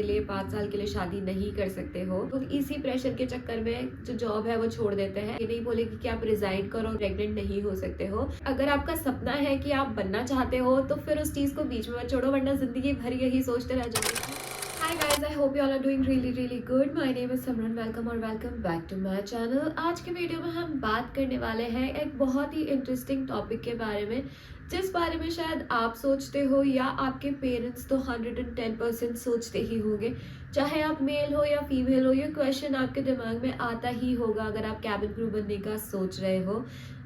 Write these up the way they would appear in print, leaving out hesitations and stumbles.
के लिए 5 साल के लिए शादी नहीं कर सकते हो। तो इसी प्रेशर के चक्कर में जो जॉब है वो छोड़ देते हैं। ये नहीं बोलेगी कि आप रिजाइन करो और प्रेग्नेंट नहीं हो सकते हो। अगर आपका सपना है कि आप बनना चाहते हो तो फिर उस चीज को बीच में मत छोड़ो, वरना जिंदगी भर यही सोचते रह जाओगे। Hi guys, I hope you all are doing really good. My name is Simran. Welcome back to my channel. आज के वीडियो में हम बात करने वाले हैं एक बहुत ही इंटरेस्टिंग टॉपिक के बारे में, जिस बारे में शायद आप सोचते हो या आपके पेरेंट्स तो 110% सोचते ही होंगे। चाहे आप मेल हो या फीमेल हो, ये क्वेश्चन आपके दिमाग में आता ही होगा अगर आप कैबिन क्रू बनने का सोच रहे हो।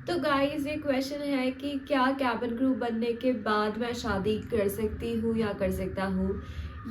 तो गाइस, ये क्वेश्चन है कि क्या कैबिन क्रू बनने के बाद मैं शादी कर सकती हूँ या कर सकता हूँ,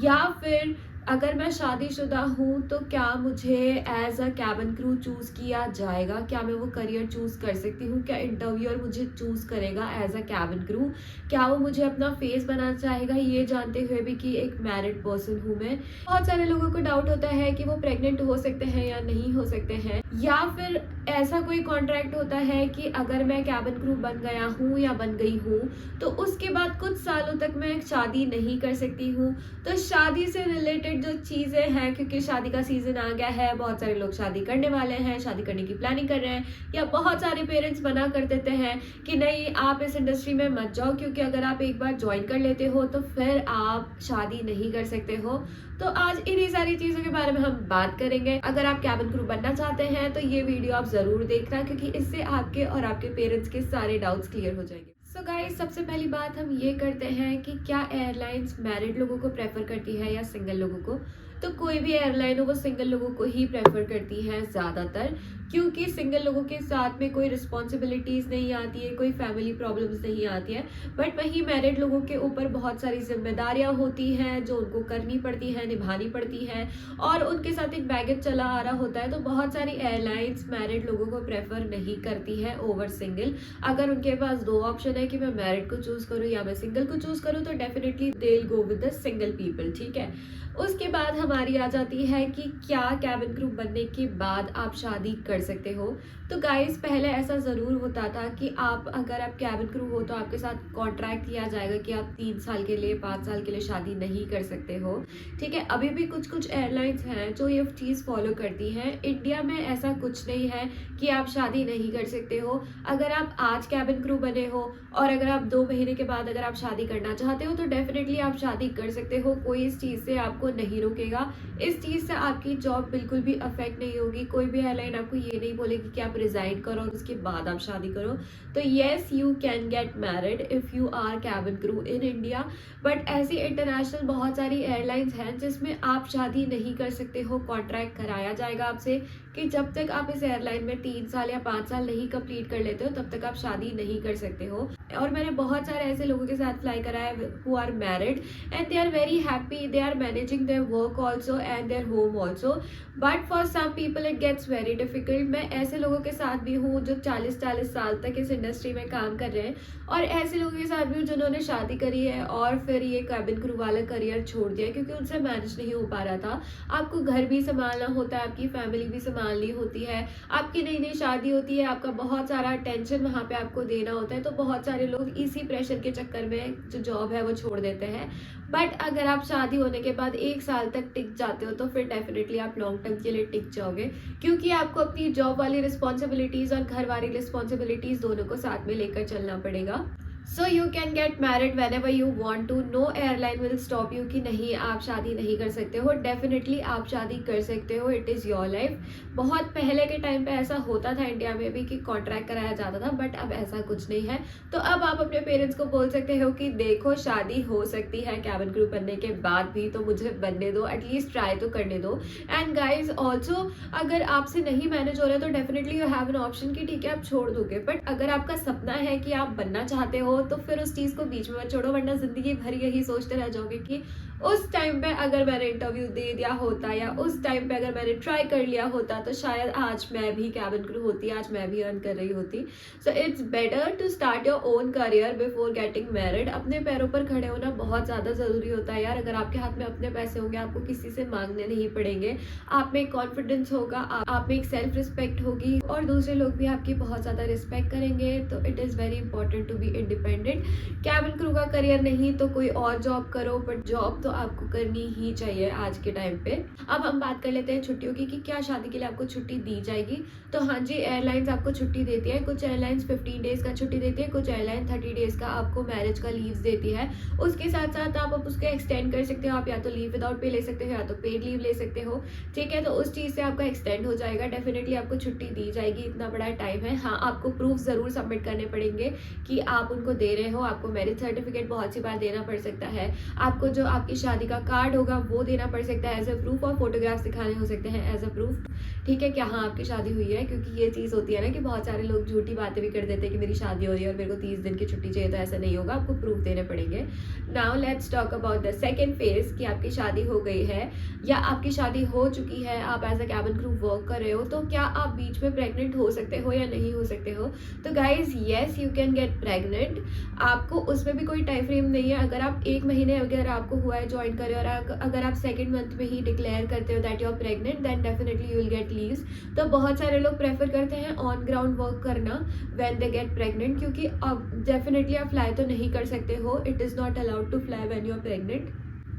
या फिर अगर मैं शादीशुदा हूँ तो क्या मुझे as a cabin crew choose किया जाएगा, क्या मैं वो करियर चूज़ कर सकती हूँ, क्या इंटरव्यूअर मुझे चूज़ करेगा एज अ कैबिन क्रू, क्या वो मुझे अपना फेस बनाना चाहेगा, ये जानते हुए भी कि एक मैरिड पर्सन हूँ मैं। बहुत सारे लोगों को डाउट होता है कि वो प्रेग्नेंट हो सकते हैं या नहीं हो सकते हैं, या फिर ऐसा कोई कॉन्ट्रैक्ट होता है कि अगर मैं कैबिन क्रू बन गया हूँ या बन गई हूँ तो उसके बाद कुछ सालों तक मैं शादी नहीं कर सकती हूँ। तो शादी से रिलेटेड जो चीज़ें हैं, क्योंकि शादी का सीजन आ गया है, बहुत सारे लोग शादी करने वाले हैं, शादी करने की प्लानिंग कर रहे हैं, या बहुत सारे पेरेंट्स मना कर देते हैं कि नहीं आप इस इंडस्ट्री में मत जाओ, क्योंकि अगर आप एक बार ज्वाइन कर लेते हो तो फिर आप शादी नहीं कर सकते हो। तो आज इन्हीं सारी चीज़ों के बारे में हम बात करेंगे। अगर आप कैबिन क्रू बनना चाहते हैं तो ये वीडियो आप ज़रूर देखना, क्योंकि इससे आपके और आपके पेरेंट्स के सारे डाउट्स क्लियर हो जाएंगे। सो गाइस, सबसे पहली बात हम ये करते हैं कि क्या एयरलाइंस मैरिड लोगों को प्रेफर करती है या सिंगल लोगों को। तो कोई भी एयरलाइन हो वो सिंगल लोगों को ही प्रेफर करती है ज़्यादातर, क्योंकि सिंगल लोगों के साथ में कोई रिस्पॉन्सिबिलिटीज़ नहीं आती है, कोई फैमिली प्रॉब्लम्स नहीं आती है। बट वहीं मैरिड लोगों के ऊपर बहुत सारी जिम्मेदारियां होती हैं जो उनको करनी पड़ती हैं, निभानी पड़ती हैं, और उनके साथ एक बैगेज चला आ रहा होता है। तो बहुत सारी एयरलाइंस मैरिड लोगों को प्रेफर नहीं करती है ओवर सिंगल। अगर उनके पास दो ऑप्शन है कि मैं मैरिड को चूज़ करूँ या मैं सिंगल को चूज़ करूँ, तो definitely they will go with the single people. ठीक है, उसके बाद हमारी आ जाती है कि क्या कैबिन क्रू बनने के बाद आप शादी कर सकते हो। तो गाइस, पहले ऐसा ज़रूर होता था कि अगर आप कैबिन क्रू हो तो आपके साथ कॉन्ट्रैक्ट किया जाएगा कि आप 3 साल के लिए 5 साल के लिए शादी नहीं कर सकते हो। ठीक है, अभी भी कुछ एयरलाइंस हैं जो ये चीज़ फॉलो करती हैं। इंडिया में ऐसा कुछ नहीं है कि आप शादी नहीं कर सकते हो। अगर आप आज कैबिन क्रू बने हो और अगर आप 2 महीने के बाद अगर आप शादी करना चाहते हो तो डेफिनेटली आप शादी कर सकते हो। कोई इस चीज़ से आपको नहीं रोकेगा, इस चीज़ से आपकी जॉब बिल्कुल भी अफेक्ट नहीं होगी। कोई भी एयरलाइन आपको ये नहीं बोलेगी कि आप रिजाइन करो और उसके बाद आप शादी करो। तो yes, you can get married if you are cabin crew in India. But ऐसी इंटरनेशनल बहुत सारी एयरलाइंस हैं जिसमें आप शादी नहीं कर सकते हो। कॉन्ट्रैक्ट कराया जाएगा आपसे कि जब तक आप इस एयरलाइन में 3 साल या 5 साल नहीं कंप्लीट कर लेते हो तब तक आप शादी नहीं कर सकते हो। और मैंने बहुत सारे ऐसे लोगों के साथ फ्लाई करा है who are married and they are very happy, they are managing their work also and their home also. But for some people it gets very difficult. मैं ऐसे लोगों के साथ भी हूँ जो 40-40 साल तक इस इंडस्ट्री में काम कर रहे हैं, और ऐसे लोगों के साथ भी हूँ जिन्होंने शादी करी है और फिर ये कैबिन क्रू वाला करियर छोड़ दिया क्योंकि उनसे मैनेज नहीं हो पा रहा था। आपको घर भी संभालना होता है, आपकी फैमिली भी संभालनी होती है, आपकी नई नई शादी होती है, आपका बहुत सारा टेंशन वहाँ पे आपको देना होता है। तो बहुत सारे लोग इसी प्रेशर के चक्कर में जो जॉब है वो छोड़ देते हैं। बट अगर आप शादी होने के बाद 1 साल तक टिक जाते हो तो फिर डेफिनेटली आप लॉन्ग टर्म के लिए टिक जाओगे, क्योंकि आपको अपनी जॉब वाली रिस्पॉन्सिबिलिटीज़ और घर वाली रिस्पॉन्सिबिलिटीज़ दोनों को साथ में लेकर चलना पड़ेगा। So you can get married whenever you want to. No airline will stop you कि नहीं आप शादी नहीं कर सकते हो। डेफिनेटली आप शादी कर सकते हो, इट इज़ योर लाइफ। बहुत पहले के टाइम पे ऐसा होता था इंडिया में भी कि कॉन्ट्रैक्ट कराया जाता था, बट अब ऐसा कुछ नहीं है। तो अब आप अपने पेरेंट्स को बोल सकते हो कि देखो शादी हो सकती है कैबिन क्रू बनने के बाद भी, तो मुझे बनने दो, एटलीस्ट ट्राई तो करने दो। एंड गाइज ऑल्सो, अगर आपसे नहीं मैनेज हो रहा है तो definitely you have an option कि ठीक है आप छोड़ दोगे। बट अगर आपका सपना है कि आप बनना चाहते हो तो फिर उस चीज़ को बीच में मत छोड़ो, वरना जिंदगी भर यही सोचते रह जाओगे कि उस टाइम पे अगर मैंने इंटरव्यू दे दिया होता या उस टाइम पे अगर मैंने ट्राई कर लिया होता तो शायद आज मैं भी कैबिन क्रू होती, आज मैं भी अर्न कर रही होती। So it's better to start your own career before getting married. अपने पैरों पर खड़े होना बहुत ज़्यादा ज़रूरी होता है यार। अगर आपके हाथ में अपने पैसे होंगे, आपको किसी से मांगने नहीं पड़ेंगे, आप में कॉन्फिडेंस होगा, आप में एक सेल्फ रिस्पेक्ट होगी और दूसरे लोग भी आपकी बहुत ज़्यादा रिस्पेक्ट करेंगे। तो it is very important to be independent. Cabin crew का करियर नहीं तो कोई और जॉब करो, बट जॉब तो आपको करनी ही चाहिए आज के टाइम पे। अब हम बात कर लेते हैं छुट्टियों की कि क्या शादी के लिए आपको छुट्टी दी जाएगी। तो हाँ जी, एयरलाइंस आपको छुट्टी देती है। कुछ एयरलाइंस 15 डेज़ का छुट्टी देती है, कुछ एयरलाइन 30 डेज़ का आपको मैरिज का लीव्स देती है। उसके साथ साथ आप अब उसको एक्सटेंड कर सकते हो। आप या तो लीव विदाउट पे ले सकते हो या तो पेड लीव ले सकते हो, ठीक है। तो उस चीज़ से आपका एक्सटेंड हो जाएगा, डेफिनेटली आपको छुट्टी दी जाएगी, इतना बड़ा टाइम है। हाँ, आपको प्रूफ ज़रूर सबमिट करने पड़ेंगे कि आप उनको दे रहे हो। आपको मैरिज सर्टिफिकेट बहुत सी बार देना पड़ सकता है, आपको जो आपकी शादी का कार्ड होगा वो देना पड़ सकता है एज अ प्रूफ, और फोटोग्राफ्स दिखाने हो सकते हैं एज अ प्रूफ, ठीक है, कि हाँ आपकी शादी हुई है। क्योंकि ये चीज़ होती है ना कि बहुत सारे लोग झूठी बातें भी कर देते हैं कि मेरी शादी हो रही है और मेरे को 30 दिन की छुट्टी चाहिए, तो ऐसा नहीं होगा, आपको प्रूफ देने पड़ेंगे। Now let's talk about the second phase कि आपकी शादी हो गई है या आपकी शादी हो चुकी है, आप as a cabin crew work कर रहे हो, तो क्या आप बीच में प्रेग्नेंट हो सकते हो या नहीं हो सकते हो। तो guys yes, you can get pregnant. आपको उसमें भी कोई टाइम फ्रेम नहीं है। अगर आप 1 महीने अगर आपको हुआ है ज्वाइन करे और अगर आप सेकेंड मंथ में ही डिक्लेयर करते हो that you are pregnant, then definitely you will get leaves. तो बहुत सारे लोग प्रेफर करते हैं ऑन ग्राउंड वर्क करना व्हेन दे गेट प्रेग्नेंट, क्योंकि अब डेफिनेटली आप फ्लाई तो नहीं कर सकते हो, it is not allowed to fly when you are pregnant,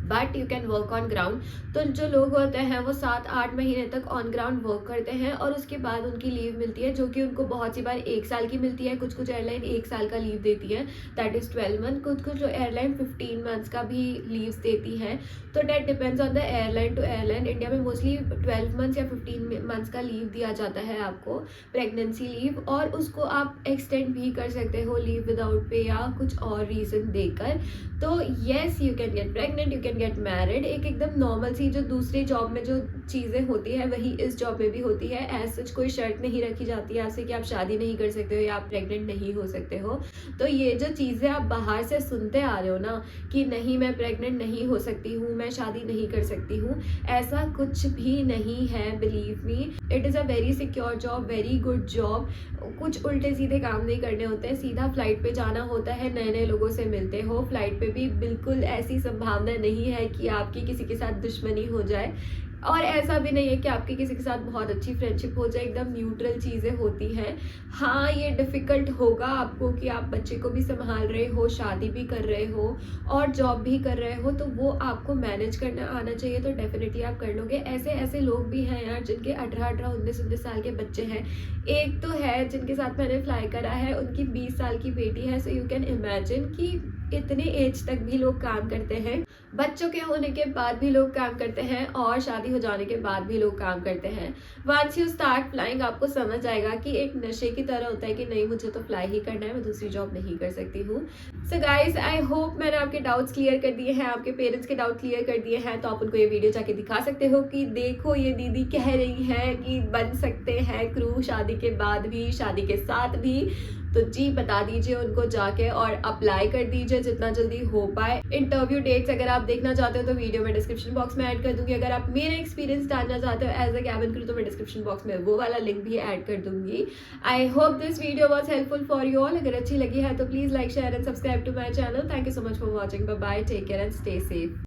but you can work on ground. तो जो लोग होते हैं वो 7-8 महीने तक ऑन ग्राउंड वर्क करते हैं और उसके बाद उनकी लीव मिलती है, जो कि उनको बहुत सी बार 1 साल की मिलती है। कुछ एयरलाइन 1 साल का लीव देती है, दैट इज़ 12 मंथ। कुछ एयरलाइन 15 मंथ्स का भी लीव्स देती हैं। तो that depends on the airline to airline. India में मोस्टली 12 मंथ्स या 15 मंथ्स का लीव दिया जाता है आपको, प्रेगनेंसी लीव, और उसको आप एक्सटेंड भी कर सकते हो लीव विदाउट पे या कुछ और रीज़न देकर। तो yes, you can get pregnant, you can get married. एक एकदम नॉर्मल सी जो दूसरी जॉब में जो चीज़ें होती है वही इस जॉब में भी होती है। एज सच कोई शर्त नहीं रखी जाती है आपसे कि आप शादी नहीं कर सकते हो या आप प्रेग्नेंट नहीं हो सकते हो। तो ये जो चीज़ें आप बाहर से सुनते आ रहे हो ना कि नहीं मैं प्रेग्नेंट नहीं हो सकती हूँ, मैं शादी नहीं कर सकती हूँ, ऐसा कुछ भी नहीं है। Believe me, it is a very secure job, very good job. कुछ उल्टे सीधे काम नहीं करने होते हैं, सीधा फ्लाइट पे जाना होता है, नए नए लोगों से मिलते हो। फ्लाइट पे भी बिल्कुल ऐसी संभावना नहीं है कि आपकी किसी के साथ दुश्मनी हो जाए, और ऐसा भी नहीं है कि आपकी किसी के साथ बहुत अच्छी फ्रेंडशिप हो जाए। एकदम न्यूट्रल चीज़ें होती हैं। हाँ, ये डिफ़िकल्ट होगा आपको कि आप बच्चे को भी संभाल रहे हो, शादी भी कर रहे हो और जॉब भी कर रहे हो, तो वो आपको मैनेज करना आना चाहिए। तो डेफिनेटली आप कर लोगे। ऐसे ऐसे लोग भी हैं यार जिनके 18-18, 19-19 साल के बच्चे हैं। एक तो है जिनके साथ मैंने फ्लाई करा है, उनकी 20 साल की बेटी है। सो यू कैन इमेजिन कि इतने एज तक भी लोग काम करते हैं, बच्चों के होने के बाद भी लोग काम करते हैं और शादी हो जाने के बाद भी लोग काम करते हैं। वंस यू स्टार्ट फ्लाइंग आपको समझ आएगा कि एक नशे की तरह होता है कि नहीं, मुझे तो फ्लाई ही करना है, मैं दूसरी जॉब नहीं कर सकती हूँ। सो गाइज, आई होप मैंने आपके डाउट्स क्लियर कर दिए हैं, आपके पेरेंट्स के डाउट क्लियर कर दिए हैं। तो आप उनको ये वीडियो जाके दिखा सकते हो कि देखो ये दीदी कह रही है कि बन सकते हैं क्रू शादी के बाद भी, शादी के साथ भी। तो जी बता दीजिए उनको जाके और अप्लाई कर दीजिए जितना जल्दी हो पाए। इंटरव्यू डेट्स अगर आप देखना चाहते हो तो वीडियो में डिस्क्रिप्शन बॉक्स में ऐड कर दूंगी। अगर आप मेरे एक्सपीरियंस जानना चाहते हो एज अ कैबिन क्रू तो मैं डिस्क्रिप्शन बॉक्स में वो वाला लिंक भी ऐड कर दूंगी। I hope this video was helpful for you all. अगर अच्छी लगी है तो please like, share and subscribe to my channel. Thank you so much for watching. Bye bye, take care and stay safe.